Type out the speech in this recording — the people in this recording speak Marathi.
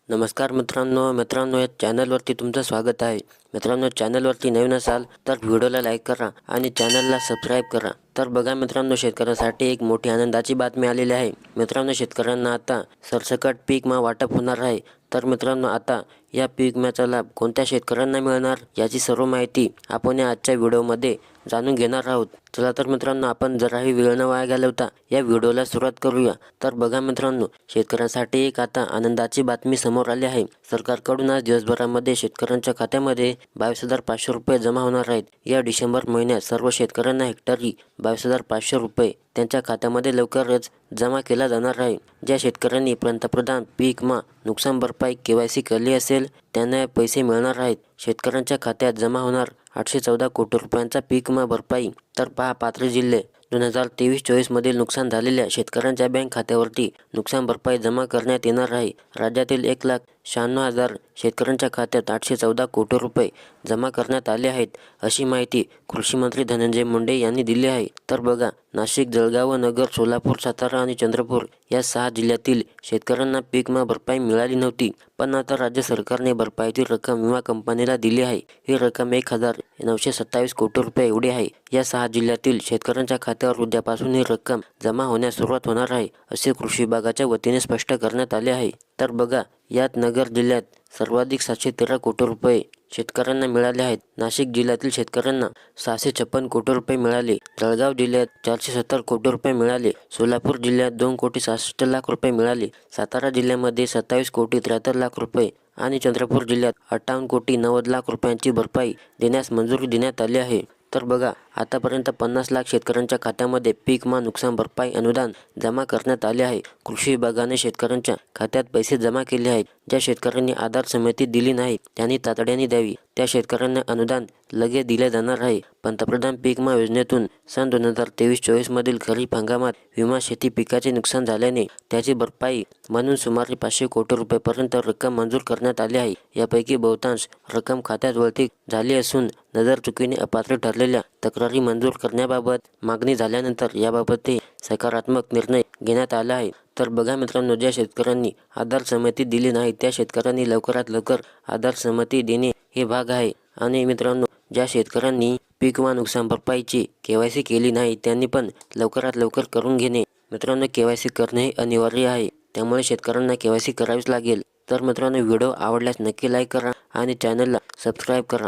नमस्कार मित्रांनो या चॅनलवरती तुमचं स्वागत आहे। मित्रांनो, चॅनलवरती नवीन असाल तर व्हिडिओला लाईक करा आणि चॅनलला सबस्क्राईब करा। तर बघा मित्रांनो, शेतकऱ्यांसाठी एक मोठी आनंदाची बातमी आलेली आहे। मित्रांनो, शेतकऱ्यांना आता सरसकट पीक विमा वाटप होणार आहे। तर मित्रांनो, आता या पीक विम्याचा लाभ कोणत्या शेतकऱ्यांना मिळणार याची सर्व माहिती आपण या आजच्या व्हिडिओमध्ये जाणून घेणार आहोत। चला तर मित्रांनो, आपण जराही वेळ न वाया घालवता या व्हिडिओला सुरुवात करूया। तर बघा मित्रांनो, शेतकऱ्यांसाठी एक आता आनंदाची बातमी समोर आली आहे। सरकारकडून आज दिवसभरामध्ये शेतकऱ्यांच्या खात्यामध्ये 22,500 रुपये जमा होणार आहेत। या डिसेंबर महिन्यात सर्व शेतकऱ्यांना हेक्टरी 22,500 रुपये त्यांच्या खात्यामध्ये लवकरच जमा केला जाणार आहे। ज्या शेतकऱ्यांनी पंतप्रधान पीक विमा नुकसान भरपाई KYC केली असेल त्यांना पैसे मिळणार आहेत। शेतकऱ्यांच्या खात्यात जमा होणार 814 कोटी रुपयांचा पीक विमा भरपाई। तर पहा पात्र जिल्हे 2023-24 मधील नुकसान झालेल्या शेतकऱ्यांच्या बँक खात्यावरती नुकसान भरपाई जमा करण्यात येणार आहे। राज्यातील 1,96,000 शेतकऱ्यांच्या खात्यात 814 कोटी रुपये जमा करण्यात आले आहेत, अशी माहिती कृषी मंत्री धनंजय मुंडे यांनी दिली आहे। तर बघा, नाशिक, जळगाव, नगर, सोलापूर, सातारा आणि चंद्रपूर या 6 जिल्ह्यातील शेतकऱ्यांना पीक विमा भरपाई मिळाली नव्हती, पण आता राज्य सरकारने भरपाईची रक्कम विमा कंपनीला दिली आहे। ही रक्कम 1,927 कोटी रुपये एवढी आहे। या 6 जिल्ह्यातील शेतकऱ्यांच्या खात्यावर उद्यापासून ही रक्कम जमा होण्यास सुरुवात होणार आहे, असे कृषी विभागाच्या वतीने स्पष्ट करण्यात आले आहे। तर बघा, यात नगर जिल्ह्यात सर्वाधिक 713 कोटी रुपये शेतकऱ्यांना मिळाले आहेत। नाशिक जिल्ह्यातील शेतकऱ्यांना 656 कोटी रुपये मिळाले। जळगाव जिल्ह्यात 470 कोटी रुपये मिळाले। सोलापूर जिल्ह्यात 2,67,00,000 रुपये मिळाले। सातारा जिल्ह्यामध्ये 27,73,00,000 रुपये आणि चंद्रपूर जिल्ह्यात 58,90,00,000 रुपयांची भरपाई देण्यास मंजुरी देण्यात आली आहे। तर बघा, आतापर्यंत 50 लाख शेतकऱ्यांच्या खात्यामध्ये पीक विमा नुकसान भरपाई अनुदान जमा करण्यात आले आहे। कृषी विभागाने शेतकऱ्यांच्या खात्यात पैसे जमा केले आहेत। ज्या शेतकऱ्यांनी आधार समिती दिली नाही त्यांनी तातडीने द्यावी, त्या शेतकऱ्यांना अनुदान लगेच दिले जाणार आहे। पंतप्रधान पीक विमा योजनेतून सन 2023-24 मधील खरीप हंगामात विमा शेती पिकाचे नुकसान झाल्याने त्याची भरपाई म्हणून सुमारे 500 कोटी रुपयेपर्यंत रक्कम मंजूर करण्यात आली आहे। यापैकी बहुतांश रक्कम खात्यात वळती झाली असून नजर चुकीने अपात्र ठरलेल्या तक्रारी मंजूर करण्याबाबत मागणी झाल्यानंतर याबाबतही सकारात्मक निर्णय घेण्यात आला आहे। तर बघा मित्रांनो, ज्या शेतकऱ्यांनी आधार संमती दिली नाही त्या शेतकऱ्यांनी लवकरात लवकर आधार संमती देणे हे भाग आहे। आणि मित्रांनो, ज्या शेतकऱ्यांनी पीक विमा नुकसान भरपाईची KYC केली नाही त्यांनी पण लवकरात लवकर करून घेणे। मित्रांनो, KYC करणे हे अनिवार्य आहे, त्यामुळे शेतकऱ्यांना KYC करावीच लागेल। तर मित्रांनो, व्हिडिओ आवडल्यास नक्की लाईक करा आणि चॅनलला सबस्क्राईब करा।